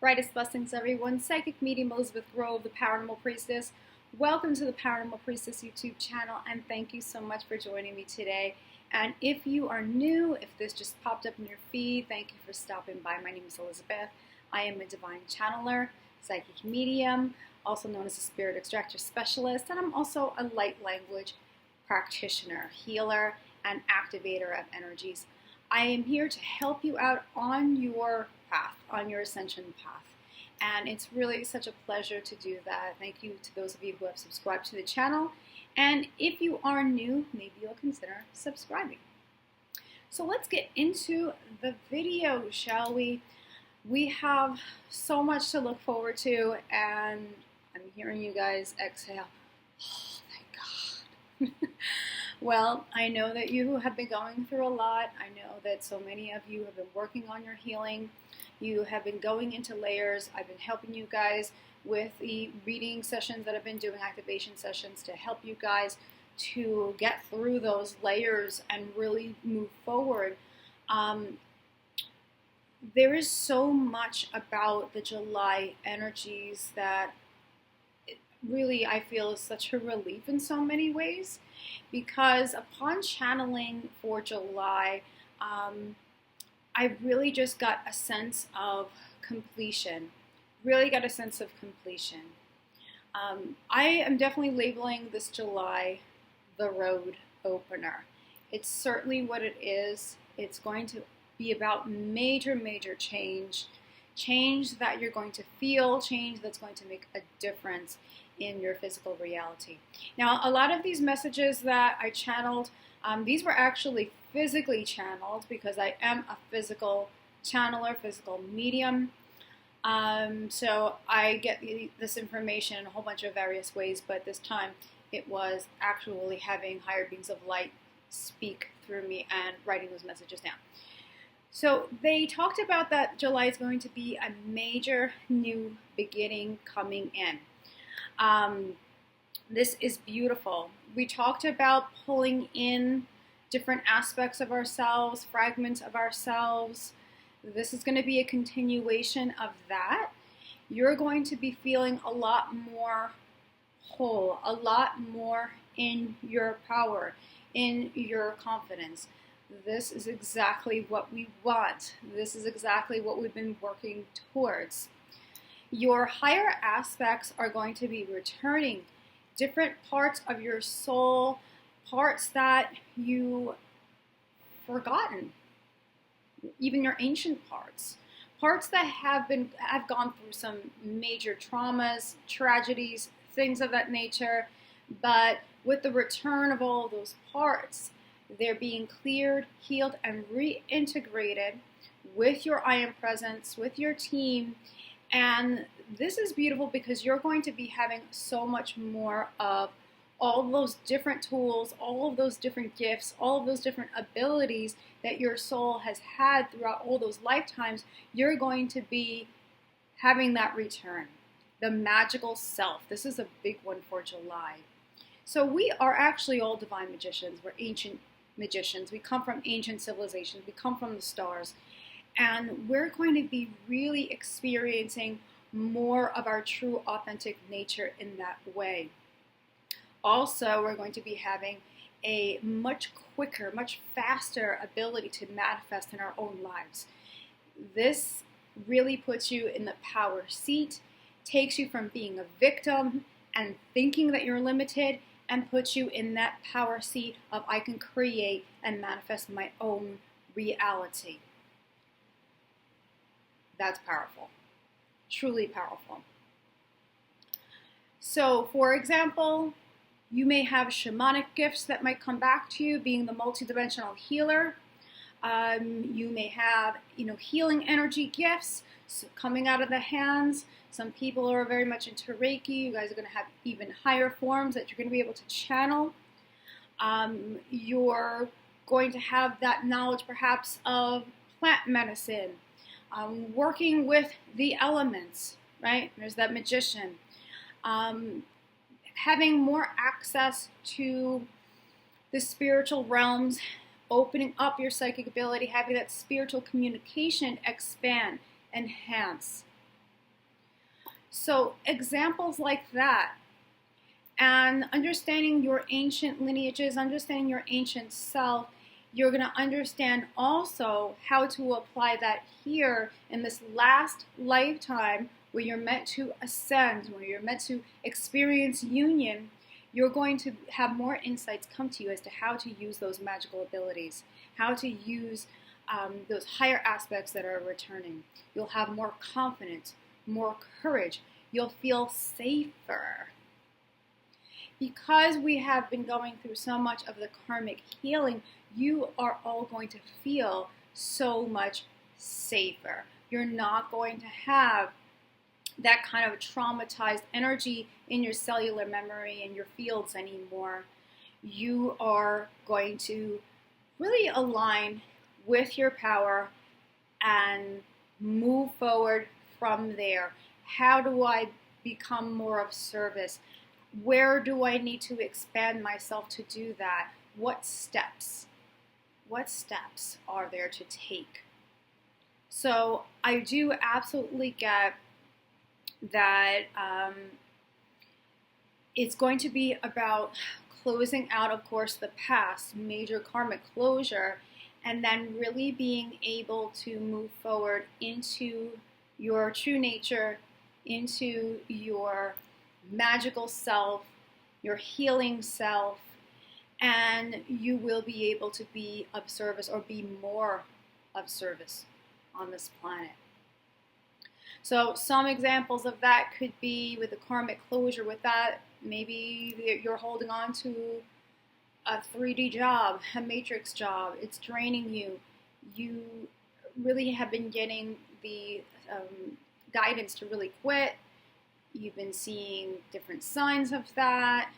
Brightest blessings, everyone. Psychic medium Elizabeth Grove, the Paranormal Priestess. Welcome to the Paranormal Priestess YouTube channel, and thank you so much for joining me today. And if you are new, if this just popped up in your feed, thank you for stopping by. My name is Elizabeth. I am a divine channeler, psychic medium, also known as a spirit extractor specialist, and I'm also a light language practitioner, healer, and activator of energies. I am here to help you out on your path, on your ascension path. And it's really such a pleasure to do that. Thank you to those of you who have subscribed to the channel. And if you are new, maybe you'll consider subscribing. So let's get into the video, shall we? We have so much to look forward to, and I'm hearing you guys exhale. Oh, thank God. Well, I know that you have been going through a lot. I know that so many of you have been working on your healing. You have been going into layers. I've been helping you guys with the reading sessions that I've been doing, activation sessions, to help you guys to get through those layers and really move forward. There is so much about the July energies that really I feel is such a relief in so many ways, because upon channeling for July, I really just got a sense of completion, really got a sense of completion. I am definitely labeling this July the road opener. It's certainly what it is. It's going to be about major, major change that you're going to feel, change that's going to make a difference in your physical reality. Now, a lot of these messages that I channeled, these were actually physically channeled because I am a physical channeler, physical medium. So I get this information in a whole bunch of various ways, but this time it was actually having higher beings of light speak through me and writing those messages down. So they talked about that July is going to be a major new beginning coming in. This is beautiful. We talked about pulling in different aspects of ourselves, fragments of ourselves. This is going to be a continuation of that. You're going to be feeling a lot more whole, a lot more in your power, in your confidence. This is exactly what we want. This is exactly what we've been working towards. Your higher aspects are going to be returning. Different parts of your soul, parts that you forgotten, even your ancient parts that have gone through some major traumas, tragedies, things of that nature. But with the return of all those parts, they're being cleared, healed, and reintegrated with your I Am Presence, with your team. And this is beautiful because you're going to be having so much more of all of those different tools, all of those different gifts, all of those different abilities that your soul has had throughout all those lifetimes. You're going to be having that return. The magical self. This is a big one for July. So we are actually all divine magicians. We're ancient magicians. We come from ancient civilizations. We come from the stars. And we're going to be really experiencing more of our true authentic nature in that way. Also, we're going to be having a much quicker, much faster ability to manifest in our own lives. This really puts you in the power seat, takes you from being a victim and thinking that you're limited, and puts you in that power seat of I can create and manifest my own reality. That's powerful, truly powerful. So, for example, you may have shamanic gifts that might come back to you, being the multidimensional healer. You may have, healing energy gifts coming out of the hands. Some people are very much into Reiki. You guys are going to have even higher forms that you're going to be able to channel. You're going to have that knowledge, perhaps, of plant medicine. Working with the elements, right? There's that magician. Having more access to the spiritual realms, opening up your psychic ability, having that spiritual communication expand, enhance. So examples like that, and understanding your ancient lineages, understanding your ancient self, you're going to understand also how to apply that here in this last lifetime where you're meant to ascend, where you're meant to experience union. You're going to have more insights come to you as to how to use those magical abilities, how to use those higher aspects that are returning. You'll have more confidence, more courage. You'll feel safer. Because we have been going through so much of the karmic healing, you are all going to feel so much safer. You're not going to have that kind of traumatized energy in your cellular memory and your fields anymore. You are going to really align with your power and move forward from there. How do I become more of service? Where do I need to expand myself to do that? What steps? What steps are there to take? So I do absolutely get that it's going to be about closing out, of course, the past, major karmic closure, and then really being able to move forward into your true nature, into your magical self, your healing self, and you will be able to be of service or be more of service on this planet. So some examples of that could be with the karmic closure. With that, maybe you're holding on to a 3D job, a matrix job. It's draining you. You really have been getting the guidance to really quit. You've been seeing different signs of that.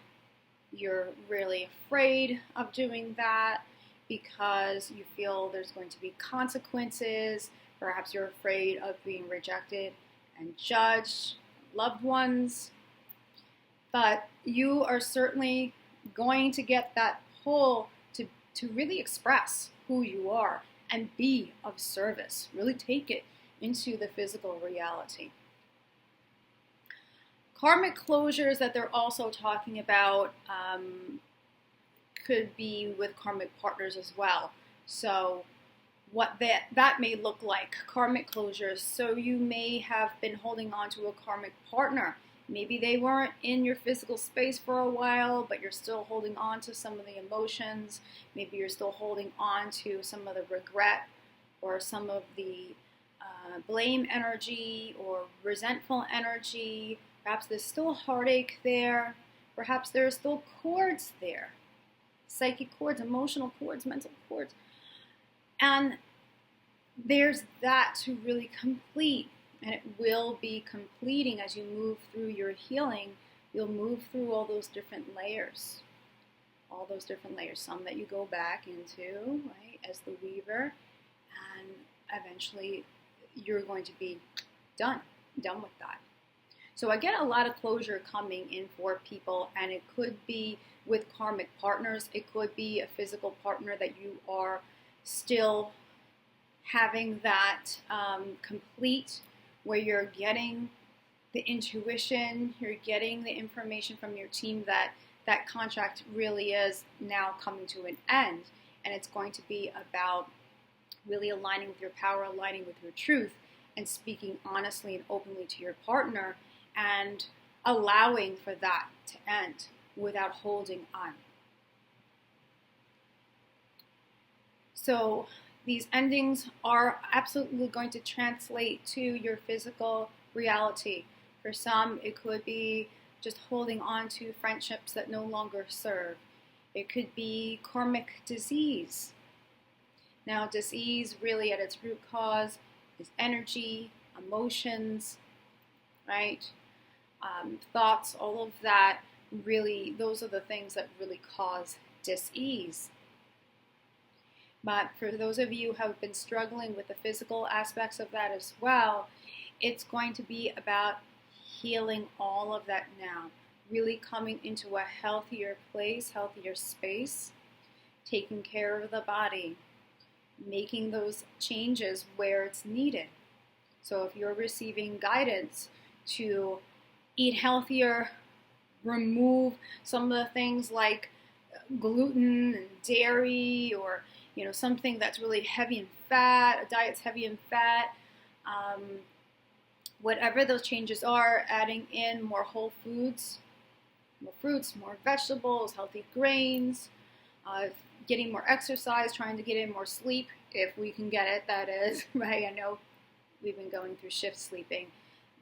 You're really afraid of doing that because you feel there's going to be consequences. Perhaps you're afraid of being rejected and judged, loved ones. But you are certainly going to get that pull to really express who you are and be of service. Really take it into the physical reality. Karmic closures that they're also talking about could be with karmic partners as well. So what that may look like, karmic closures. So you may have been holding on to a karmic partner. Maybe they weren't in your physical space for a while, but you're still holding on to some of the emotions. Maybe you're still holding on to some of the regret or some of the blame energy or resentful energy. Perhaps there's still heartache there. Perhaps there are still cords there. Psychic cords, emotional cords, mental cords. And there's that to really complete. And it will be completing as you move through your healing. You'll move through all those different layers. All those different layers. Some that you go back into, right, as the weaver. And eventually you're going to be done with that. So I get a lot of closure coming in for people, and it could be with karmic partners. It could be a physical partner that you are still having that complete, where you're getting the intuition, you're getting the information from your team that that contract really is now coming to an end, and it's going to be about really aligning with your power, aligning with your truth, and speaking honestly and openly to your partner, and allowing for that to end without holding on. So these endings are absolutely going to translate to your physical reality. For some, it could be just holding on to friendships that no longer serve. It could be karmic disease. Now, disease really at its root cause is energy, emotions, right? Thoughts, all of that, really, those are the things that really cause dis-ease. But for those of you who have been struggling with the physical aspects of that as well, it's going to be about healing all of that now. Really coming into a healthier place, healthier space, taking care of the body, making those changes where it's needed. So if you're receiving guidance to eat healthier, remove some of the things like gluten and dairy, or something that's really heavy in fat, a diet's heavy in fat. Whatever those changes are, adding in more whole foods, more fruits, more vegetables, healthy grains, getting more exercise, trying to get in more sleep if we can get it, that is, right? I know we've been going through shift sleeping,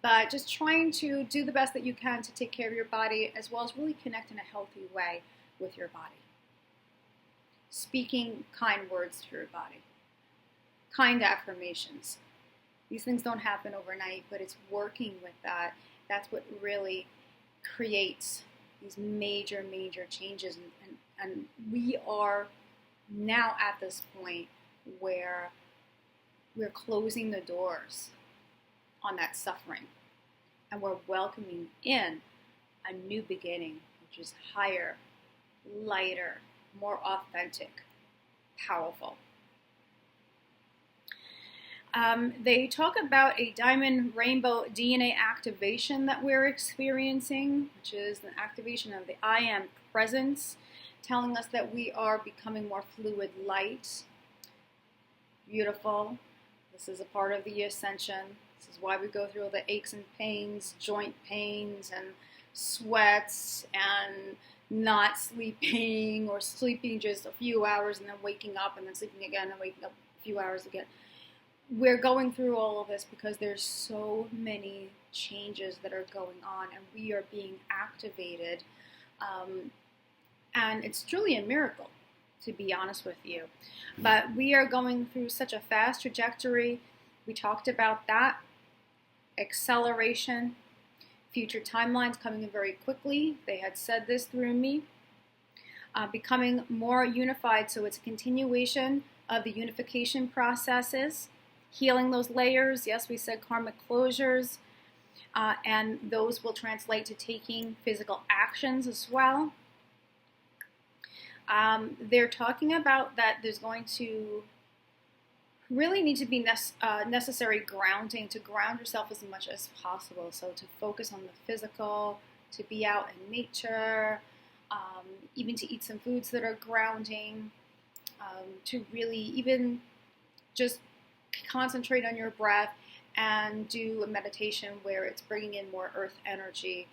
but just trying to do the best that you can to take care of your body, as well as really connect in a healthy way with your body. Speaking kind words to your body, kind affirmations. These things don't happen overnight, but it's working with that. That's what really creates these major, major changes. And we are now at this point where we're closing the doors on that suffering, and we're welcoming in a new beginning, which is higher, lighter, more authentic, powerful. They talk about a diamond rainbow DNA activation that we're experiencing, which is the activation of the I am presence, telling us that we are becoming more fluid light. Beautiful. This is a part of the Ascension. This is why we go through all the aches and pains, joint pains, and sweats, and not sleeping, or sleeping just a few hours and then waking up, and then sleeping again and waking up a few hours again. We're going through all of this because there's so many changes that are going on, and we are being activated. And it's truly a miracle, to be honest with you. But we are going through such a fast trajectory. We talked about that. Acceleration. Future timelines coming in very quickly. They had said this through me. Becoming more unified, so it's a continuation of the unification processes. Healing those layers. Yes, we said karmic closures. And those will translate to taking physical actions as well. They're talking about that there's going to really need to be necessary grounding, to ground yourself as much as possible. So to focus on the physical, to be out in nature, even to eat some foods that are grounding, to really even just concentrate on your breath and do a meditation where it's bringing in more earth energy.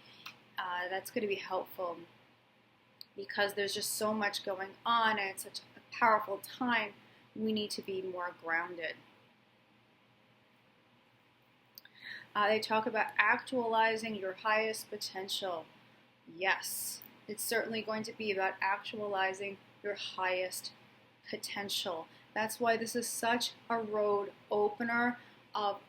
That's going to be helpful because there's just so much going on, and it's such a powerful time. We need to be more grounded. They talk about actualizing your highest potential. Yes, it's certainly going to be about actualizing your highest potential. That's why this is such a road opener of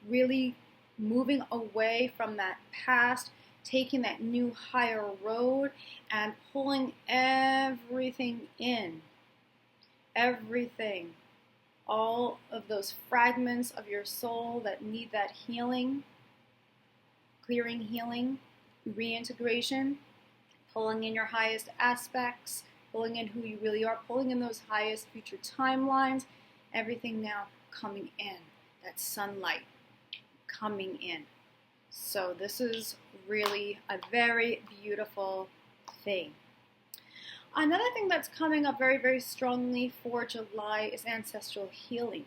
really moving away from that past, taking that new higher road and pulling everything in. Everything. All of those fragments of your soul that need that healing, clearing healing, reintegration, pulling in your highest aspects, pulling in who you really are, pulling in those highest future timelines, everything now coming in, that sunlight coming in. So this is really a very beautiful thing. Another thing that's coming up very, very strongly for July is ancestral healing.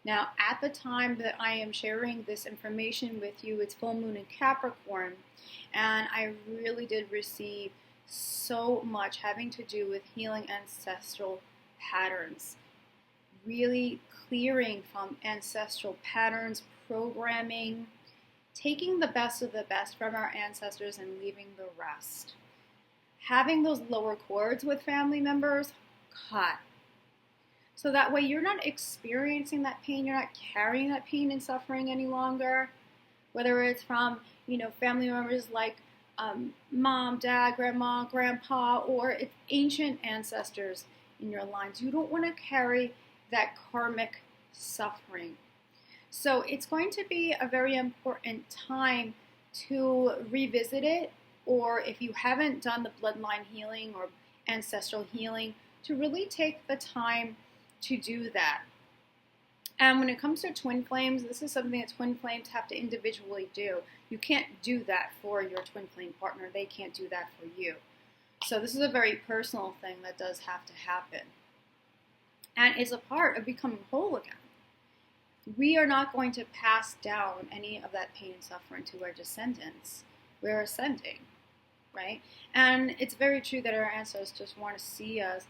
Now, at the time that I am sharing this information with you, it's full moon in Capricorn, and I really did receive so much having to do with healing ancestral patterns, really clearing from ancestral patterns, programming, taking the best of the best from our ancestors and leaving the rest. Having those lower cords with family members cut. So that way you're not experiencing that pain, you're not carrying that pain and suffering any longer. Whether it's from, family members like mom, dad, grandma, grandpa, or it's ancient ancestors in your lines. You don't want to carry that karmic suffering. So it's going to be a very important time to revisit it, or if you haven't done the bloodline healing or ancestral healing, to really take the time to do that. And when it comes to twin flames, this is something that twin flames have to individually do. You can't do that for your twin flame partner. They can't do that for you. So this is a very personal thing that does have to happen. And it's a part of becoming whole again. We are not going to pass down any of that pain and suffering to our descendants. We're ascending, right? And it's very true that our ancestors want to see us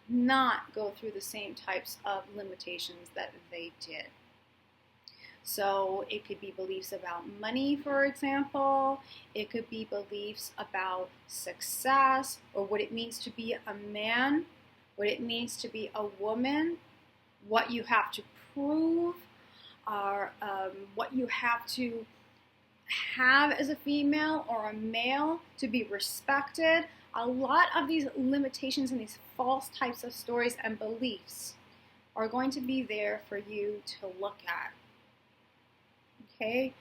not go through the same types of limitations that they did. So it could be beliefs about money, for example. It could be beliefs about success, or what it means to be a man, what it means to be a woman, what you have to prove, or what you have to have as a female or a male to be respected. A lot of these limitations and these false types of stories and beliefs are going to be there for you to look at. Okay?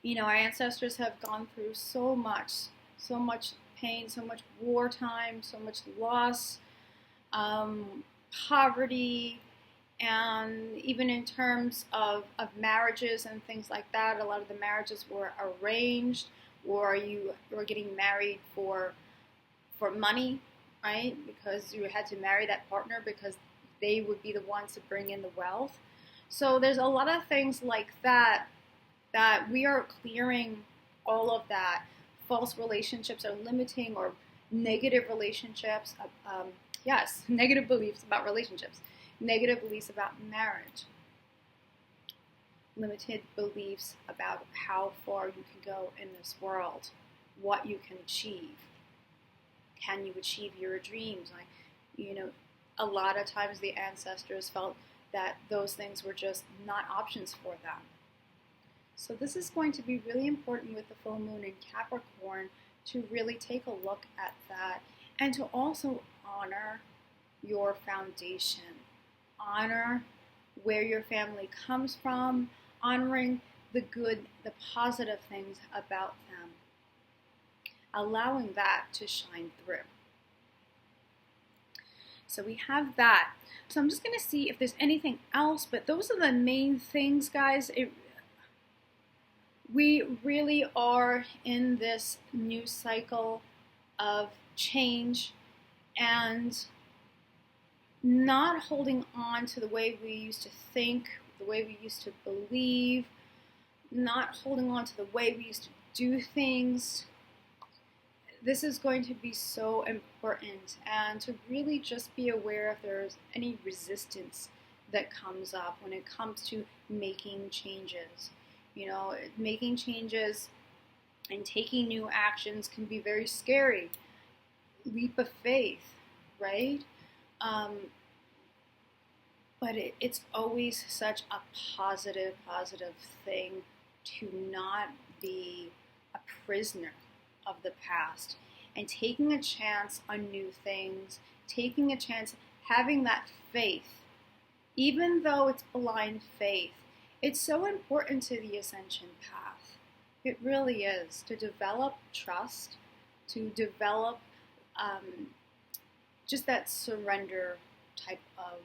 You know, our ancestors have gone through so much pain, so much wartime, so much loss, poverty, and even in terms of marriages and things like that, a lot of the marriages were arranged, or you were getting married for money, right? Because you had to marry that partner because they would be the ones to bring in the wealth. So there's a lot of things like that we are clearing all of that. False relationships are limiting, or negative relationships. Yes, negative beliefs about relationships. Negative beliefs about marriage. Limited beliefs about how far you can go in this world, what you can achieve. Can you achieve your dreams? Like, you know, a lot of times the ancestors felt that those things were just not options for them. So this is going to be really important with the full moon in Capricorn to really take a look at that, and to also honor your foundation. Honor where your family comes from, honoring the good, the positive things about them, allowing that to shine through. So we have that. So I'm just going to see if there's anything else, but those are the main things, guys. We really are in this new cycle of change, and not holding on to the way we used to think, the way we used to believe, not holding on to the way we used to do things. This is going to be so important, and to really just be aware if there's any resistance that comes up when it comes to making changes. You know, making changes and taking new actions can be very scary. Leap of faith, right? But it's always such a positive thing to not be a prisoner of the past, and taking a chance on new things, taking a chance, having that faith, even though it's blind faith. It's so important to the Ascension path. It really is, to develop trust, to develop just that surrender type of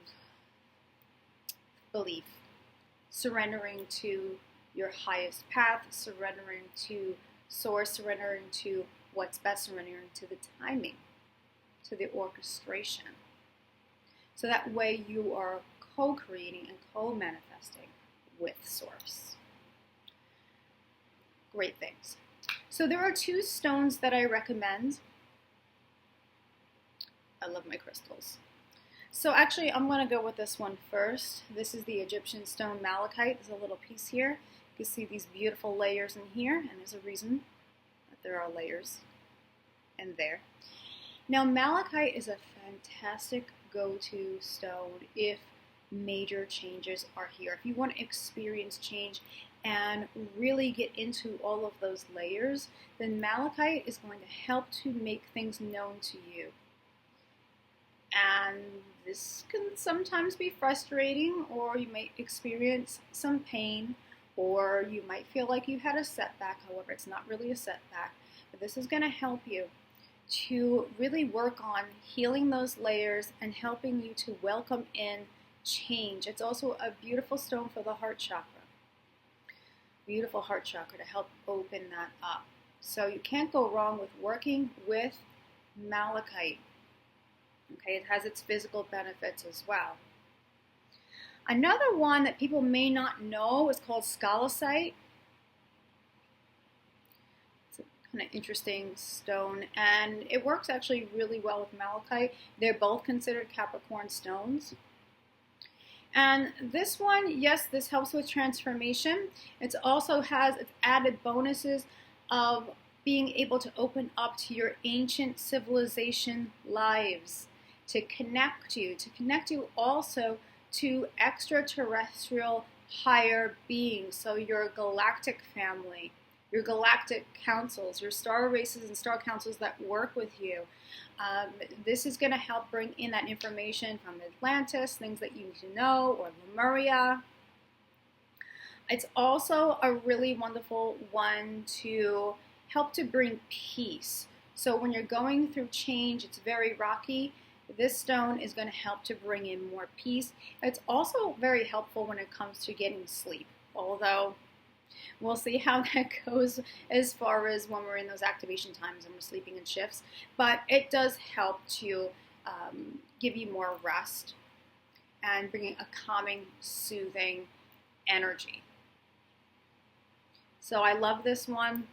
belief. Surrendering to your highest path, surrendering to Source, surrendering to what's best, surrendering to the timing, to the orchestration. So that way you are co-creating and co-manifesting with Source. Great things. So there are two stones that I recommend. I love my crystals. So actually I'm going to go with this one first. This is the Egyptian stone malachite. There's a little piece here. You can see these beautiful layers in here, and there's a reason that there are layers in there. Now malachite is a fantastic go-to stone if major changes are here. If you want to experience change and really get into all of those layers, then malachite is going to help to make things known to you. And this can sometimes be frustrating, or you might experience some pain, or you might feel like you had a setback. However, it's not really a setback. But this is going to help you to really work on healing those layers and helping you to welcome in change. It's also a beautiful stone for the heart chakra. Beautiful heart chakra to help open that up. So you can't go wrong with working with malachite. Okay, it has its physical benefits as well. Another one that people may not know is called scalacite. It's a kind of interesting stone, and it works actually really well with malachite. They're both considered Capricorn stones. And this one, yes, this helps with transformation. It also has its added bonuses of being able to open up to your ancient civilization lives, to connect you also to extraterrestrial higher beings. So your galactic family, your galactic councils, your star races and star councils that work with you. This is going to help bring in that information from Atlantis, things that you need to know, or Lemuria. It's also a really wonderful one to help to bring peace. So when you're going through change, it's very rocky. This stone is going to help to bring in more peace. It's also very helpful when it comes to getting sleep, although we'll see how that goes as far as when we're in those activation times and we're sleeping in shifts. But it does help to give you more rest and bringing a calming, soothing energy. So I love this one.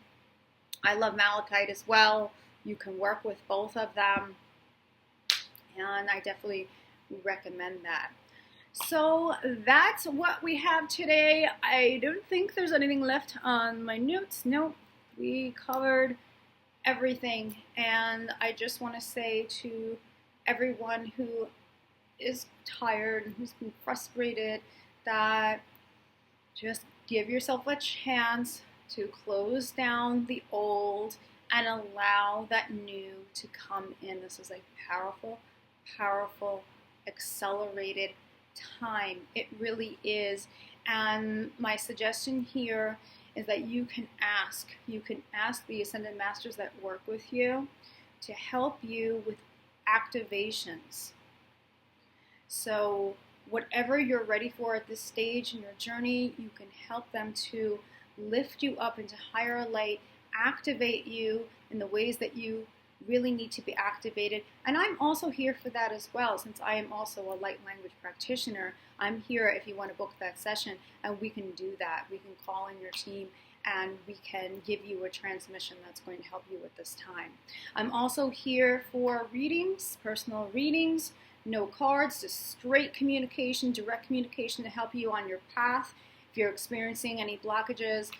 I love malachite as well. You can work with both of them, and I definitely recommend that. So that's what we have today. I don't think there's anything left on my notes. Nope, we covered everything. And I just want to say to everyone who is tired and who's been frustrated that just give yourself a chance to close down the old and allow that new to come in. This is a powerful, powerful, accelerated time. It really is. And my suggestion here is that you can ask the Ascended Masters that work with you to help you with activations. So whatever you're ready for at this stage in your journey, you can help them to lift you up into higher light, activate you in the ways that you really need to be activated. And I'm also here for that as well, since I am also a light language practitioner. I'm here if you want to book that session, and we can do that. We can call in your team and we can give you a transmission that's going to help you at this time. I'm also here for readings, personal readings, no cards, just straight communication, direct communication to help you on your path. If you're experiencing any blockages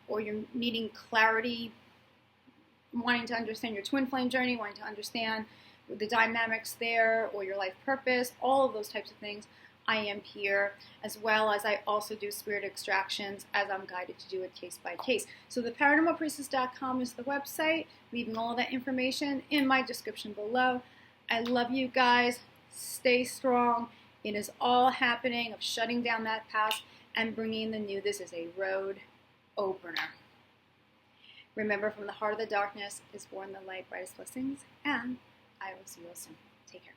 or you're needing clarity, wanting to understand your twin flame journey, wanting to understand the dynamics there or your life purpose, all of those types of things, I am here, as well as I also do spirit extractions as I'm guided to do it case by case. So theparanormalpriestess.com is the website, leaving all of that information in my description below. I love you guys. Stay strong. It is all happening of shutting down that past and bringing the new. This is a road opener. Remember, from the heart of the darkness is born the light, brightest blessings, and I will see you all soon. Take care.